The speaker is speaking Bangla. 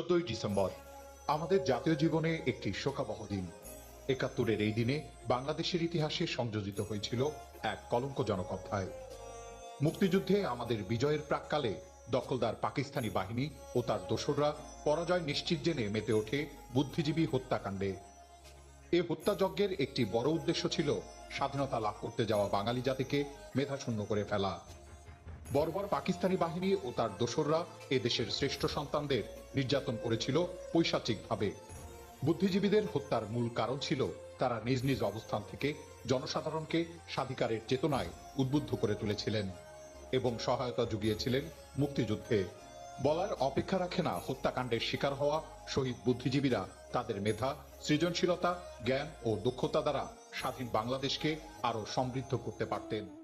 ডিসেম্বর আমাদের জাতীয় জীবনে একটি শোকাবহ দিন। ৭১-এর এই দিনে বাংলাদেশের ইতিহাসে সংযোজিত হয়েছিল এক কলঙ্কজনক অধ্যায়। মুক্তিযুদ্ধে আমাদের বিজয়ের প্রাক্কালে দখলদার পাকিস্তানি বাহিনী ও তার দোসররা পরাজয় নিশ্চিত জেনে মেতে ওঠে বুদ্ধিজীবী হত্যাকাণ্ডে। এ হত্যাযজ্ঞের একটি বড় উদ্দেশ্য ছিল স্বাধীনতা লাভ করতে যাওয়া বাঙালি জাতিকে মেধাশূন্য করে ফেলা। বর্বর পাকিস্তানি বাহিনী ও তার দোসররা এদেশের শ্রেষ্ঠ সন্তানদের নির্যাতন করেছিল পৈশাচিকভাবে। বুদ্ধিজীবীদের হত্যার মূল কারণ ছিল তারা নিজ নিজ অবস্থান থেকে জনসাধারণকে স্বাধিকারের চেতনায় উদ্বুদ্ধ করে তুলেছিলেন এবং সহায়তা জুগিয়েছিলেন মুক্তিযুদ্ধে। বলার অপেক্ষা রাখে না হত্যাকাণ্ডের শিকার হওয়া শহীদ বুদ্ধিজীবীরা তাদের মেধা, সৃজনশীলতা, জ্ঞান ও দক্ষতা দ্বারা স্বাধীন বাংলাদেশকে আরো সমৃদ্ধ করতে পারতেন।